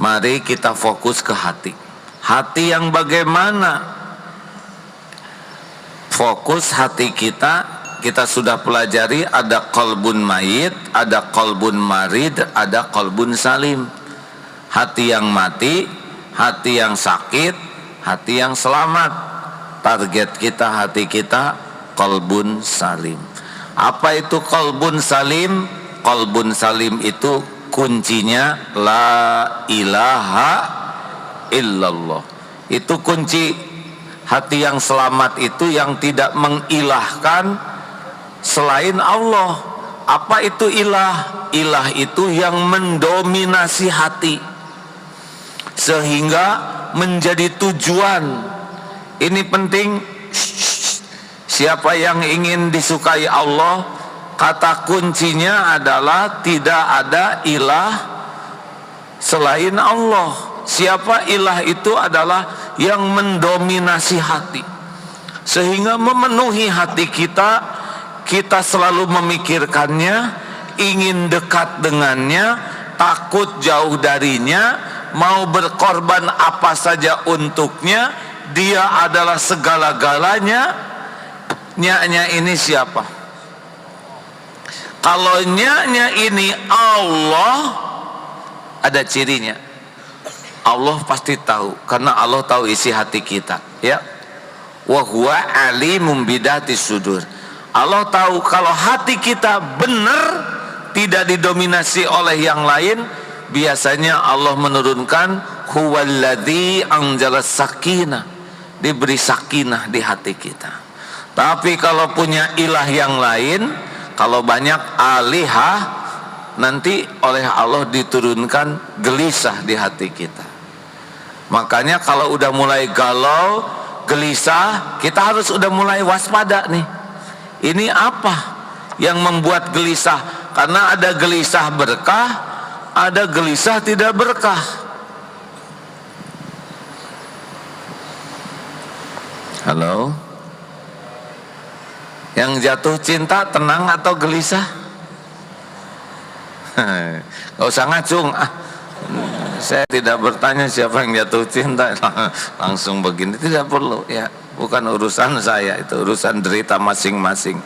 Mari kita fokus ke hati. Hati yang bagaimana? Fokus hati kita. Kita sudah pelajari ada qalbun mayit, ada qalbun marid, ada qalbun salim. Hati yang mati, hati yang sakit, hati yang selamat. Target kita, hati kita qalbun salim. Apa itu qalbun salim? Qalbun salim itu kuncinya la ilaha illallah. Itu kunci hati yang selamat itu, yang tidak mengilahkan selain Allah. Apa itu ilah? Ilah itu yang mendominasi hati sehingga menjadi tujuan. Ini penting. Siapa yang ingin disukai Allah, kata kuncinya adalah tidak ada ilah selain Allah. Siapa ilah itu? Adalah yang mendominasi hati sehingga memenuhi hati kita. Kita selalu memikirkannya, ingin dekat dengannya, takut jauh darinya, mau berkorban apa saja untuknya. Dia adalah segala-galanya. Nya-nya ini siapa? Kalau nya-nya ini Allah, ada cirinya. Allah pasti tahu, karena Allah tahu isi hati kita, ya. Wa huwa alimum bidati sudur. Allah tahu kalau hati kita benar, tidak didominasi oleh yang lain. Biasanya Allah menurunkan huwaladzi anzalas sakinah, diberi sakinah di hati kita. Tapi kalau punya ilah yang lain, kalau banyak alihah, nanti oleh Allah diturunkan gelisah di hati kita. Makanya kalau udah mulai galau, gelisah, kita harus udah mulai waspada nih. Ini apa yang membuat gelisah? Karena ada gelisah berkah, ada gelisah tidak berkah. Halo? Yang jatuh cinta tenang atau gelisah? Gak usah ngacung. Saya tidak bertanya siapa yang jatuh cinta, langsung begini, tidak perlu, ya. Bukan urusan saya, itu urusan derita masing-masing.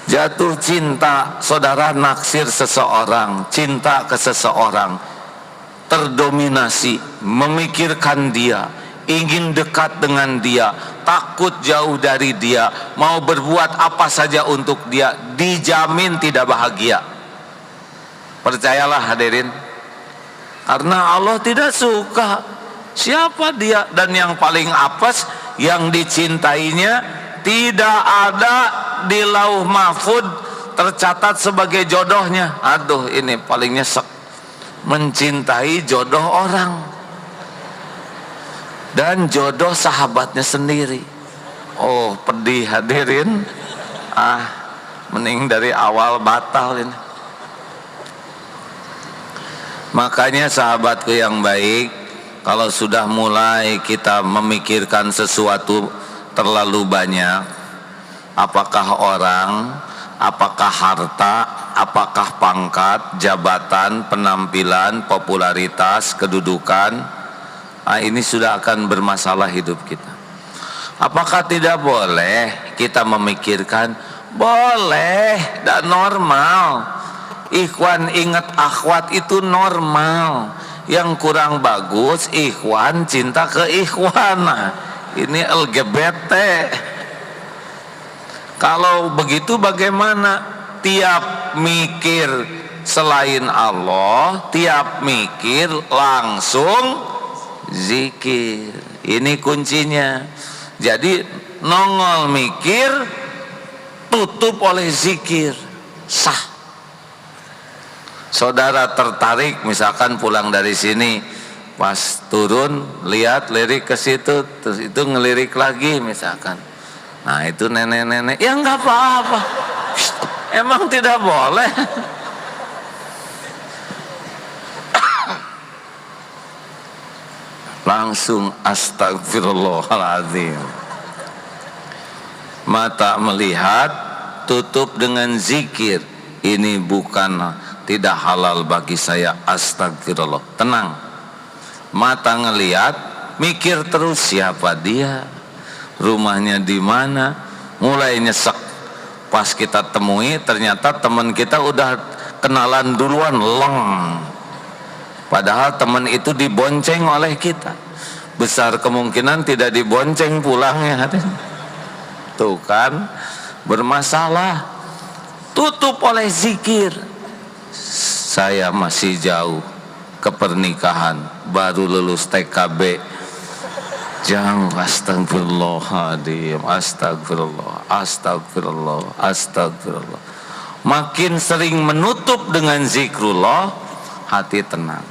Jatuh cinta, saudara naksir seseorang, cinta ke seseorang, terdominasi, memikirkan dia, ingin dekat dengan dia, takut jauh dari dia, mau berbuat apa saja untuk dia, dijamin tidak bahagia. Percayalah hadirin, karena Allah tidak suka. Siapa dia? Dan yang paling apes, yang dicintainya tidak ada di lauh mahfud tercatat sebagai jodohnya. Aduh, ini paling nyesek, mencintai jodoh orang dan jodoh sahabatnya sendiri. Oh, pedih hadirin. Mending dari awal batal ini. Makanya sahabatku yang baik, kalau sudah mulai kita memikirkan sesuatu terlalu banyak, apakah orang, apakah harta, apakah pangkat, jabatan, penampilan, popularitas, kedudukan, ini sudah akan bermasalah hidup kita. Apakah tidak boleh kita memikirkan? Boleh, dan normal. Ikhwan ingat akhwat itu normal. Yang kurang bagus ikhwan cinta ke ikhwan. Ini LGBT. Kalau begitu bagaimana? Tiap mikir selain Allah, tiap mikir langsung zikir. Ini kuncinya. Jadi nongol mikir, tutup oleh zikir, sah. Saudara tertarik misalkan pulang dari sini, pas turun lihat lirik ke situ, terus itu ngelirik lagi misalkan. Nah itu nenek-nenek, ya nggak apa-apa. Emang tidak boleh. Langsung astagfirullahaladzim. Mata melihat, tutup dengan zikir. Ini bukan tidak halal bagi saya, astagfirullah. Tenang, mata ngelihat, mikir terus siapa dia, rumahnya di mana, mulai nyesek. Pas kita temui ternyata teman kita udah kenalan duluan, leng. Padahal teman itu dibonceng oleh kita, besar kemungkinan tidak dibonceng pulangnya. Tuh kan, bermasalah. Tutup oleh zikir. Saya masih jauh ke pernikahan, baru lulus TKB. Jangan, astagfirullahaladzim, astagfirullah, astagfirullah, astagfirullah. Makin sering menutup dengan zikrullah, hati tenang.